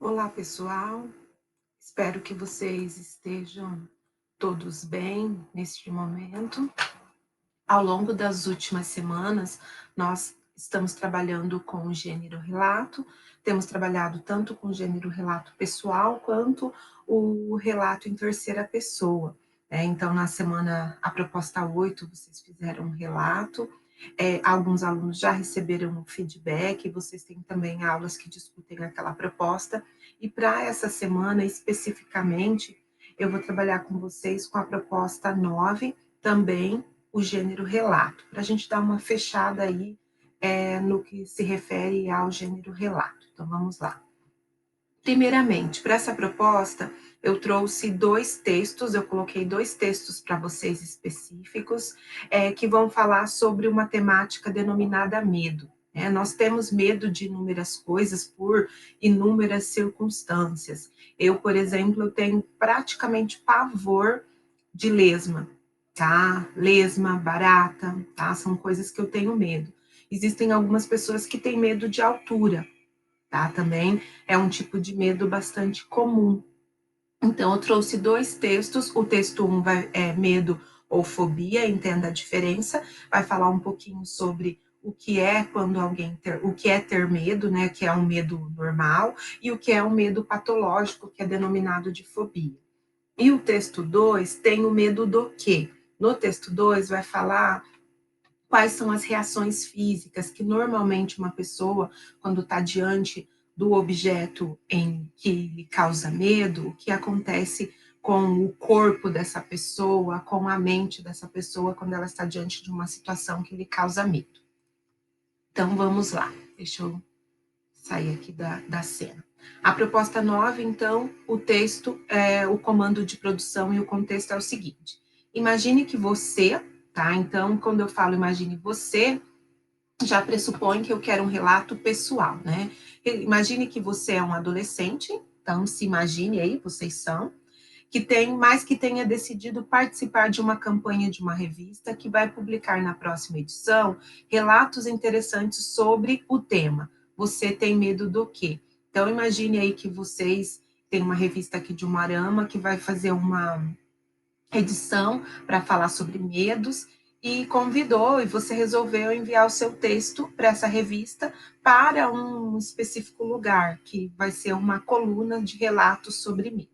Olá, pessoal. Espero que vocês estejam todos bem neste momento. Ao longo das últimas semanas, nós estamos trabalhando com o gênero relato, temos trabalhado tanto com o gênero relato pessoal, quanto o relato em terceira pessoa. Então, na semana, a proposta 8, vocês fizeram um relato, alguns alunos já receberam um feedback, vocês têm também aulas que discutem aquela proposta, e para essa semana, especificamente, eu vou trabalhar com vocês com a proposta 9, também o gênero relato, para a gente dar uma fechada aí no que se refere ao gênero relato. Então, vamos lá. Primeiramente, para essa proposta, eu trouxe dois textos, eu coloquei dois textos para vocês específicos, que vão falar sobre uma temática denominada medo. Nós temos medo de inúmeras coisas por inúmeras circunstâncias. Eu, por exemplo, eu tenho praticamente pavor de lesma, tá? Lesma, barata, tá? São coisas que eu tenho medo. Existem algumas pessoas que têm medo de altura, tá? Também é um tipo de medo bastante comum. Então, eu trouxe dois textos. O texto 1 é medo ou fobia, entenda a diferença. Vai falar um pouquinho sobre o que é quando o que é ter medo, né? Que é um medo normal, e o que é um medo patológico, que é denominado de fobia. E o texto 2 tem o medo do quê? No texto 2 vai falar quais são as reações físicas que normalmente uma pessoa, quando está diante do objeto em que lhe causa medo, o que acontece com o corpo dessa pessoa, com a mente dessa pessoa, quando ela está diante de uma situação que lhe causa medo. Então, vamos lá. Deixa eu sair aqui da cena. A proposta 9, então, o texto, o comando de produção e o contexto é o seguinte. Imagine que você, tá? Então, quando eu falo imagine você, já pressupõe que eu quero um relato pessoal, né? Imagine que você é um adolescente, então se imagine aí, vocês são, que tenha decidido participar de uma campanha de uma revista que vai publicar na próxima edição relatos interessantes sobre o tema. Você tem medo do quê? Então imagine aí que vocês têm uma revista aqui de Umuarama que vai fazer uma edição para falar sobre medos e convidou, e você resolveu enviar o seu texto para essa revista para um específico lugar, que vai ser uma coluna de relatos sobre medo.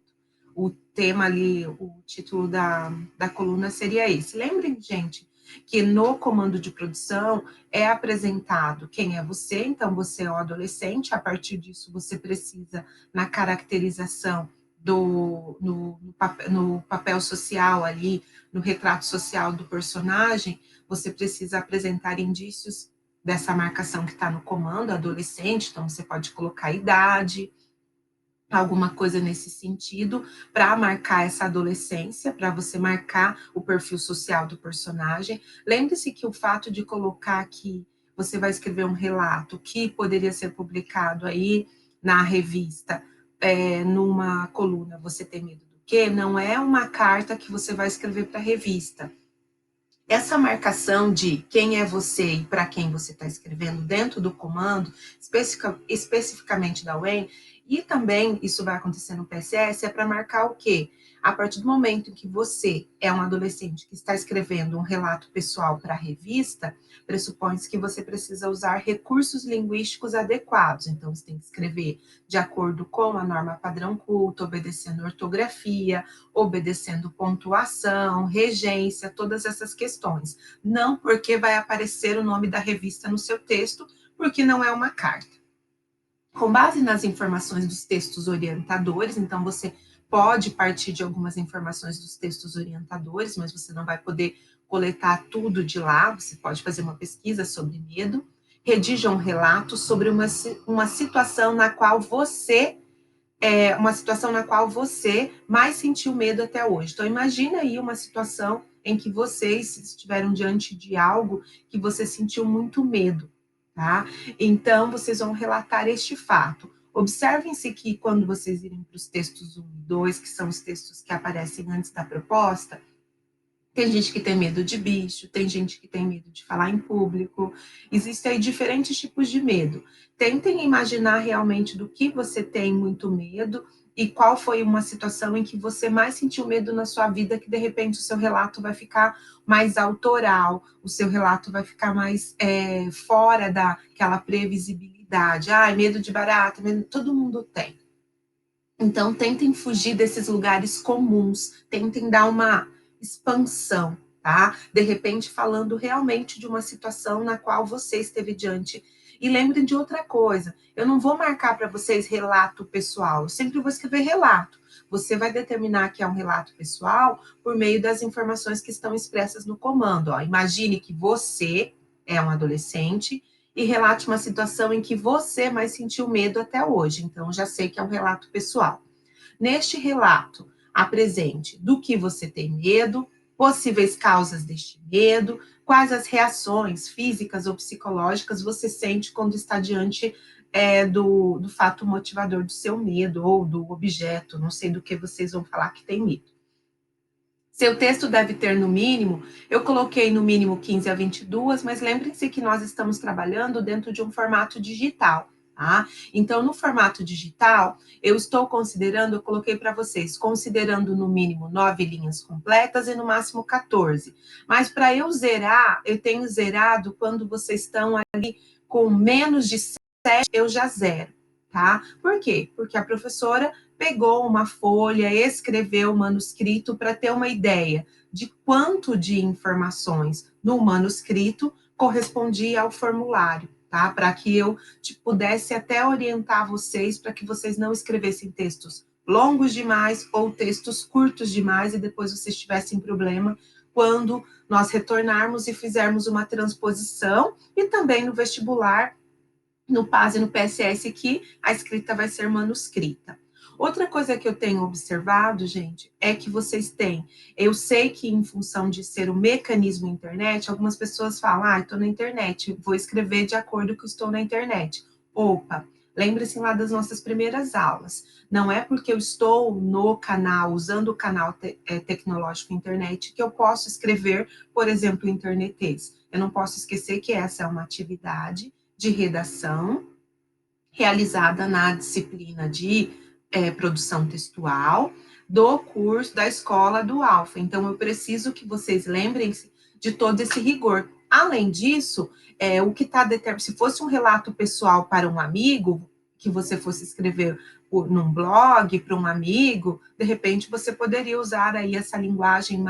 O tema ali, o título da coluna seria esse. Lembrem, gente, que no comando de produção é apresentado quem é você, então você é um adolescente, a partir disso você precisa, na caracterização, no papel social ali, no retrato social do personagem, você precisa apresentar indícios dessa marcação que está no comando, adolescente, então você pode colocar idade, alguma coisa nesse sentido, para marcar essa adolescência, para você marcar o perfil social do personagem. Lembre-se que o fato de colocar que você vai escrever um relato que poderia ser publicado aí na revista, numa coluna, você tem medo do quê? Não é uma carta que você vai escrever para a revista. Essa marcação de quem é você e para quem você está escrevendo dentro do comando, especificamente da UEM, e também isso vai acontecer no PSS, é para marcar o quê? A partir do momento em que você é um adolescente que está escrevendo um relato pessoal para a revista, pressupõe-se que você precisa usar recursos linguísticos adequados. Então, você tem que escrever de acordo com a norma padrão culto, obedecendo ortografia, obedecendo pontuação, regência, todas essas questões. Não porque vai aparecer o nome da revista no seu texto, porque não é uma carta. Com base nas informações dos textos orientadores, então você pode partir de algumas informações dos textos orientadores, mas você não vai poder coletar tudo de lá, você pode fazer uma pesquisa sobre medo, redija um relato sobre uma situação na qual mais sentiu medo até hoje. Então, imagina aí uma situação em que vocês estiveram diante de algo que você sentiu muito medo, tá? Então, vocês vão relatar este fato. Observem-se que quando vocês irem para os textos 1 e 2, que são os textos que aparecem antes da proposta, Tem gente que tem medo de bicho, tem gente que tem medo de falar em público. Existem aí diferentes tipos de medo. Tentem imaginar realmente do que você tem muito medo e qual foi uma situação em que você mais sentiu medo na sua vida, que de repente o seu relato vai ficar mais autoral, o seu relato vai ficar mais fora daquela previsibilidade. Ai, medo de barata, todo mundo tem. Então, tentem fugir desses lugares comuns, tentem dar uma expansão, tá? De repente, falando realmente de uma situação na qual você esteve diante. E lembrem de outra coisa, eu não vou marcar para vocês relato pessoal, eu sempre vou escrever relato. Você vai determinar que é um relato pessoal por meio das informações que estão expressas no comando. Ó. Imagine que você é um adolescente e relate uma situação em que você mais sentiu medo até hoje. Então, já sei que é um relato pessoal. Neste relato, apresente do que você tem medo, possíveis causas deste medo, quais as reações físicas ou psicológicas você sente quando está diante do fato motivador do seu medo ou do objeto, não sei do que vocês vão falar que tem medo. Seu texto deve ter no mínimo, eu coloquei no mínimo 15 a 22, mas lembrem-se que nós estamos trabalhando dentro de um formato digital, tá? Então, no formato digital, eu estou considerando, eu coloquei para vocês, considerando no mínimo 9 linhas completas e no máximo 14. Mas para eu zerar, eu tenho zerado quando vocês estão ali com menos de 7, eu já zero, tá? Por quê? Porque a professora pegou uma folha, escreveu o manuscrito para ter uma ideia de quanto de informações no manuscrito correspondia ao formulário, tá? Para que eu pudesse até orientar vocês para que vocês não escrevessem textos longos demais ou textos curtos demais e depois vocês tivessem problema quando nós retornarmos e fizermos uma transposição e também no vestibular, no PAS e no PSS, que a escrita vai ser manuscrita. Outra coisa que eu tenho observado, gente, é que vocês têm. Eu sei que, em função de ser o mecanismo internet, algumas pessoas falam, estou na internet, vou escrever de acordo com o que estou na internet. Opa, lembre-se lá das nossas primeiras aulas. Não é porque eu estou no canal, usando o canal tecnológico internet, que eu posso escrever, por exemplo, internetês. Eu não posso esquecer que essa é uma atividade de redação realizada na disciplina de produção textual do curso da escola do Alfa. Então, eu preciso que vocês lembrem-se de todo esse rigor. Além disso, o que está determinado, se fosse um relato pessoal para um amigo, que você fosse escrever num blog para um amigo, de repente você poderia usar aí essa linguagem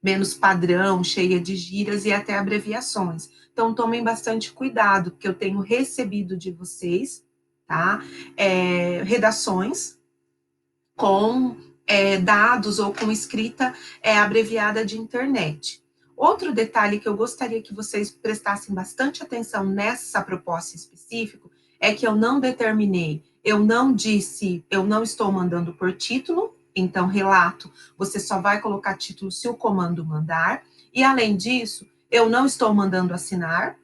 menos padrão, cheia de gírias e até abreviações. Então, tomem bastante cuidado, porque eu tenho recebido de vocês, tá? Redações com dados ou com escrita abreviada de internet. Outro detalhe que eu gostaria que vocês prestassem bastante atenção nessa proposta específica é que eu não determinei, eu não disse, eu não estou mandando por título, então relato, você só vai colocar título se o comando mandar, e além disso, eu não estou mandando assinar,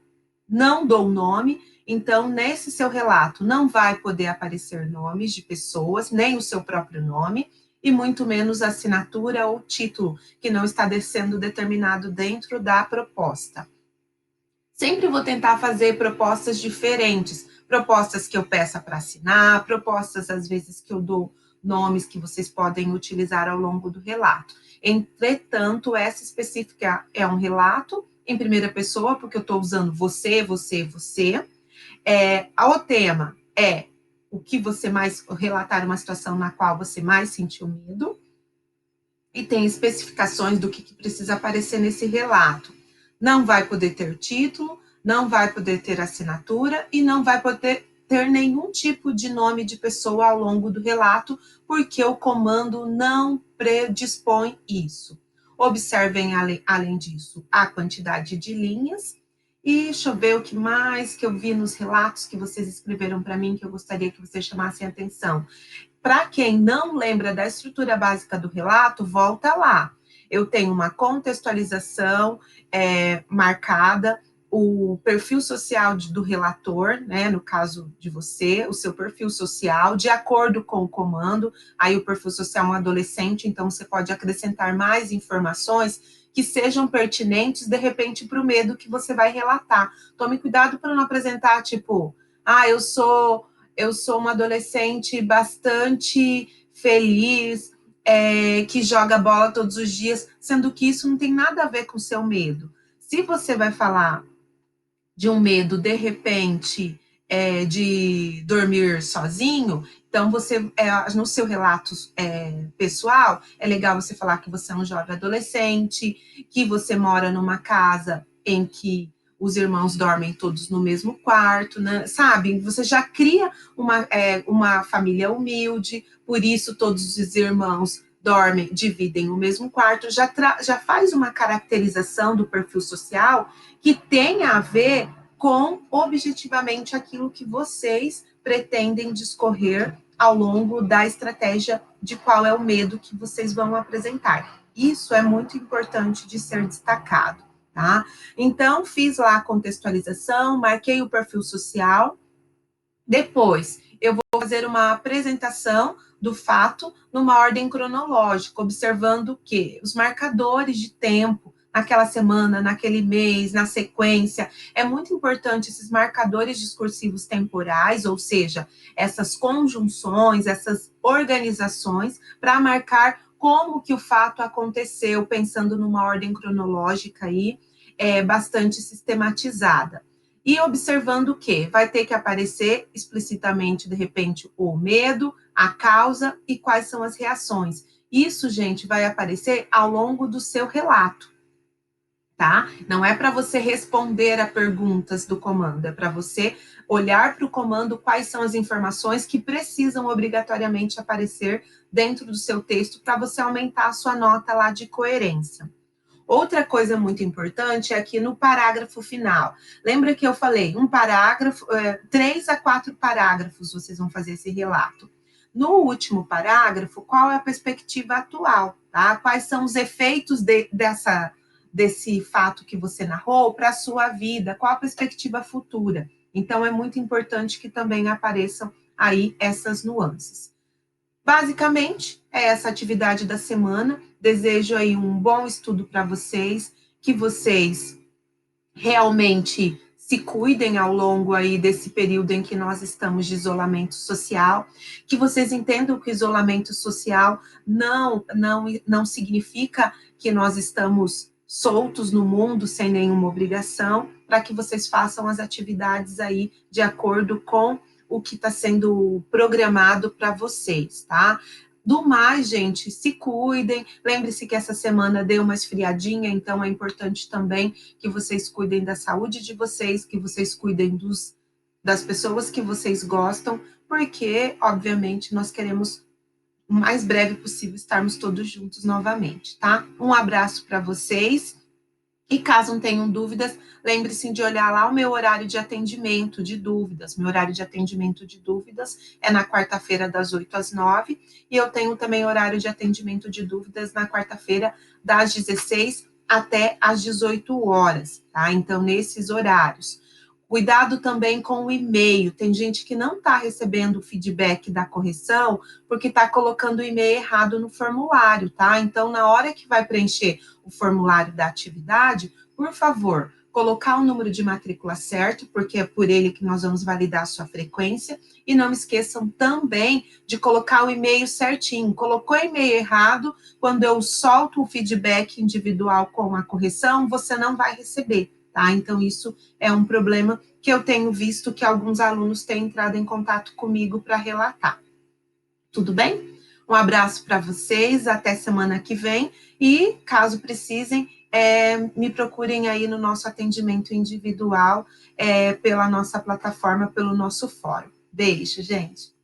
não dou nome, então nesse seu relato não vai poder aparecer nomes de pessoas, nem o seu próprio nome, e muito menos assinatura ou título, que não está sendo determinado dentro da proposta. Sempre vou tentar fazer propostas diferentes, propostas que eu peça para assinar, propostas às vezes que eu dou nomes que vocês podem utilizar ao longo do relato. Entretanto, essa específica é um relato em primeira pessoa, porque eu estou usando você, você, você. O tema é o que você mais relatar uma situação na qual você mais sentiu medo, e tem especificações do que precisa aparecer nesse relato. Não vai poder ter título, não vai poder ter assinatura e não vai poder ter nenhum tipo de nome de pessoa ao longo do relato, porque o comando não predispõe isso. Observem, além disso, a quantidade de linhas. E deixa eu ver o que mais que eu vi nos relatos que vocês escreveram para mim, que eu gostaria que vocês chamassem atenção. Para quem não lembra da estrutura básica do relato, volta lá. Eu tenho uma contextualização marcada, o perfil social do relator, né, no caso de você, o seu perfil social, de acordo com o comando. Aí o perfil social é um adolescente, então você pode acrescentar mais informações que sejam pertinentes, de repente, para o medo que você vai relatar. Tome cuidado para não apresentar, tipo, eu sou uma adolescente bastante feliz, que joga bola todos os dias, sendo que isso não tem nada a ver com o seu medo. Se você vai falar de um medo, de repente, de dormir sozinho, então você, no seu relato pessoal, é legal você falar que você é um jovem adolescente, que você mora numa casa em que os irmãos dormem todos no mesmo quarto, né? Sabe? Você já cria uma família humilde, por isso todos os irmãos dormem, dividem o mesmo quarto, já faz uma caracterização do perfil social que tenha a ver com objetivamente aquilo que vocês pretendem discorrer ao longo da estratégia de qual é o medo que vocês vão apresentar. Isso é muito importante de ser destacado, tá? Então, fiz lá a contextualização, marquei o perfil social, depois eu vou fazer uma apresentação do fato numa ordem cronológica, observando o quê? Os marcadores de tempo, naquela semana, naquele mês, na sequência. É muito importante esses marcadores discursivos temporais, ou seja, essas conjunções, essas organizações, para marcar como que o fato aconteceu, pensando numa ordem cronológica aí, bastante sistematizada. E observando o quê? Vai ter que aparecer explicitamente, de repente, o medo, a causa e quais são as reações. Isso, gente, vai aparecer ao longo do seu relato, tá? Não é para você responder a perguntas do comando, é para você olhar para o comando quais são as informações que precisam obrigatoriamente aparecer dentro do seu texto para você aumentar a sua nota lá de coerência. Outra coisa muito importante é aqui no parágrafo final. Lembra que eu falei, um parágrafo, 3 a 4 parágrafos vocês vão fazer esse relato. No último parágrafo, qual é a perspectiva atual, tá? Quais são os efeitos desse fato que você narrou para a sua vida? Qual a perspectiva futura? Então, é muito importante que também apareçam aí essas nuances. Basicamente, é essa atividade da semana. Desejo aí um bom estudo para vocês, que vocês realmente se cuidem ao longo aí desse período em que nós estamos de isolamento social, que vocês entendam que o isolamento social não significa que nós estamos soltos no mundo sem nenhuma obrigação, para que vocês façam as atividades aí de acordo com o que está sendo programado para vocês, tá? Do mais, gente, se cuidem. Lembre-se que essa semana deu uma esfriadinha, então é importante também que vocês cuidem da saúde de vocês, que vocês cuidem das pessoas que vocês gostam, porque, obviamente, nós queremos o mais breve possível estarmos todos juntos novamente, tá? Um abraço para vocês. E caso não tenham dúvidas, lembre-se de olhar lá o meu horário de atendimento de dúvidas. Meu horário de atendimento de dúvidas é na quarta-feira, das 8 às 9, e eu tenho também horário de atendimento de dúvidas na quarta-feira, das 16 até às 18 horas, tá? Então, nesses horários. Cuidado também com o e-mail. Tem gente que não está recebendo o feedback da correção porque está colocando o e-mail errado no formulário, tá? Então, na hora que vai preencher o formulário da atividade, por favor, colocar o número de matrícula certo, porque é por ele que nós vamos validar a sua frequência, e não esqueçam também de colocar o e-mail certinho. Colocou o e-mail errado, quando eu solto o feedback individual com a correção, você não vai receber, tá? Então, isso é um problema que eu tenho visto que alguns alunos têm entrado em contato comigo para relatar. Tudo bem? Um abraço para vocês, até semana que vem, e caso precisem, me procurem aí no nosso atendimento individual, pela nossa plataforma, pelo nosso fórum. Beijo, gente!